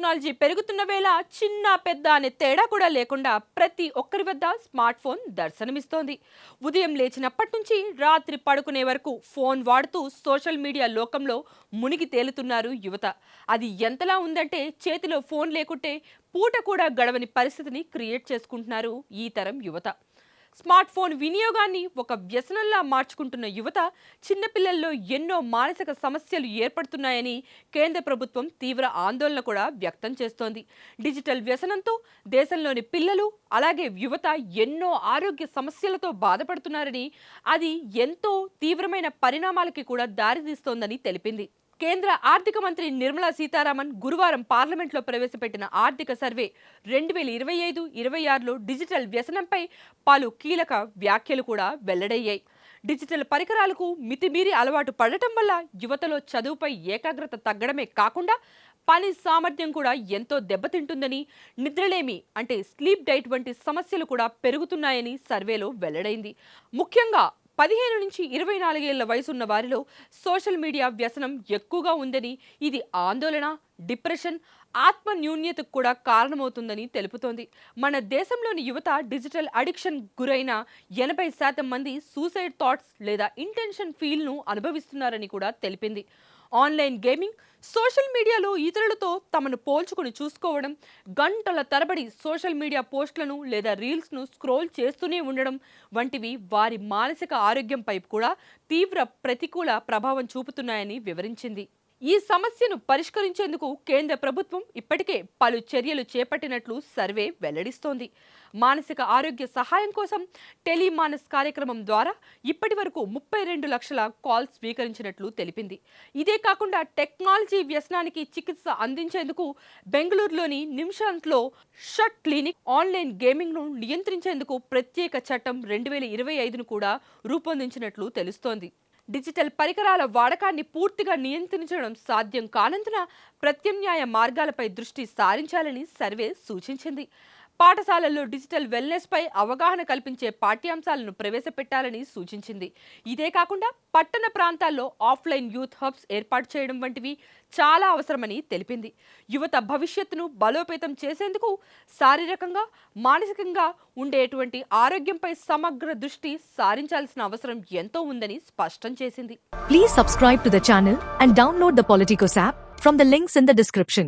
Technology పెరుగుతున్న వేళ చిన్న పెద్ద అనే తేడా కూడా లేకుండా ప్రతి ఒక్కరి వద్ద స్మార్ట్ ఫోన్ దర్శనమిస్తోంది. ఉదయం లేచినప్పటి నుంచి రాత్రి పడుకునే వరకు ఫోన్ వాడుతూ సోషల్ మీడియా లోకంలో మునిగి తేలుతున్నారు యువత. అది ఎంతలా ఉందంటే చేతిలో ఫోన్ లేకుంటే పూట కూడా గడవని పరిస్థితిని క్రియేట్ చేసుకుంటున్నారు ఈ తరం యువత. స్మార్ట్ ఫోన్ వినియోగాన్ని ఒక వ్యసనంలా మార్చుకుంటున్న యువత చిన్నపిల్లల్లో ఎన్నో మానసిక సమస్యలు ఏర్పడుతున్నాయని కేంద్ర ప్రభుత్వం తీవ్ర ఆందోళన కూడా వ్యక్తం చేస్తోంది. డిజిటల్ వ్యసనంతో దేశంలోని పిల్లలు అలాగే యువత ఎన్నో ఆరోగ్య సమస్యలతో బాధపడుతున్నారని, అది ఎంతో తీవ్రమైన పరిణామాలకి కూడా దారితీస్తోందని తెలిపింది. కేంద్ర ఆర్థిక మంత్రి నిర్మలా సీతారామన్ గురువారం పార్లమెంట్లో ప్రవేశపెట్టిన ఆర్థిక సర్వే 2025-26లో డిజిటల్ వ్యసనంపై పలు కీలక వ్యాఖ్యలు కూడా వెల్లడయ్యాయి. డిజిటల్ పరికరాలకు మితిమీరి అలవాటు పడటం వల్ల యువతలో చదువుపై ఏకాగ్రత తగ్గడమే కాకుండా పని సామర్థ్యం కూడా ఎంతో దెబ్బతింటుందని, నిద్రలేమి అంటే స్లీప్ డైట్ వంటి సమస్యలు కూడా పెరుగుతున్నాయని సర్వేలో వెల్లడైంది. ముఖ్యంగా 15 నుంచి 24 ఏళ్ల వయసున్న వారిలో సోషల్ మీడియా వ్యసనం ఎక్కువగా ఉందని, ఇది ఆందోళన, డిప్రెషన్, ఆత్మ న్యూన్యతకు కూడా కారణమవుతుందని తెలుపుతోంది. మన దేశంలోని యువత డిజిటల్ అడిక్షన్ గురైన 80% మంది సూసైడ్ థాట్స్ లేదా ఇంటెన్షన్ ఫీల్ను అనుభవిస్తున్నారని కూడా తెలిపింది. ఆన్లైన్ గేమింగ్, సోషల్ మీడియాలో ఇతరులతో తమను పోల్చుకుని చూసుకోవడం, గంటల తరబడి సోషల్ మీడియా పోస్టులను లేదా రీల్స్ను స్క్రోల్ చేస్తూనే ఉండడం వంటివి వారి మానసిక ఆరోగ్యంపై కూడా తీవ్ర ప్రతికూల ప్రభావం చూపుతున్నాయని వివరించింది. ఈ సమస్యను పరిష్కరించేందుకు కేంద్ర ప్రభుత్వం ఇప్పటికే పలు చర్యలు చేపట్టినట్లు సర్వే వెల్లడిస్తోంది. మానసిక ఆరోగ్య సహాయం కోసం టెలిమానస్ కార్యక్రమం ద్వారా ఇప్పటి వరకు 32 లక్షల కాల్స్ స్వీకరించినట్లు తెలిపింది. ఇదే కాకుండా టెక్నాలజీ వ్యసనానికి చికిత్స అందించేందుకు బెంగళూరులోని నిమ్షాన్స్లో షట్ క్లినిక్, ఆన్లైన్ గేమింగ్ను నియంత్రించేందుకు ప్రత్యేక చట్టం 2025ను కూడా రూపొందించినట్లు తెలుస్తోంది. డిజిటల్ పరికరాల వాడకాన్ని పూర్తిగా నియంత్రించడం సాధ్యం కానందున ప్రత్యామ్నాయ మార్గాలపై దృష్టి సారించాలని సర్వే సూచించింది. పాఠశాలల్లో డిజిటల్ వెల్నెస్ పై అవగాహన కల్పించే పాఠ్యాంశాలను ప్రవేశపెట్టాలని సూచించింది. ఇదే కాకుండా పట్టణ ప్రాంతాల్లో ఆఫ్లైన్ యూత్ హబ్స్ ఏర్పాటు చేయడం వంటివి చాలా అవసరమని తెలిపింది. యువత భవిష్యత్తును బలోపేతం చేసేందుకు శారీరకంగా, మానసికంగా ఉండేటువంటి ఆరోగ్యంపై సమగ్ర దృష్టి సారించాల్సిన అవసరం ఎంతో ఉందని స్పష్టం చేసింది. Please subscribe to the channel and download the Politicos app from the links in the description.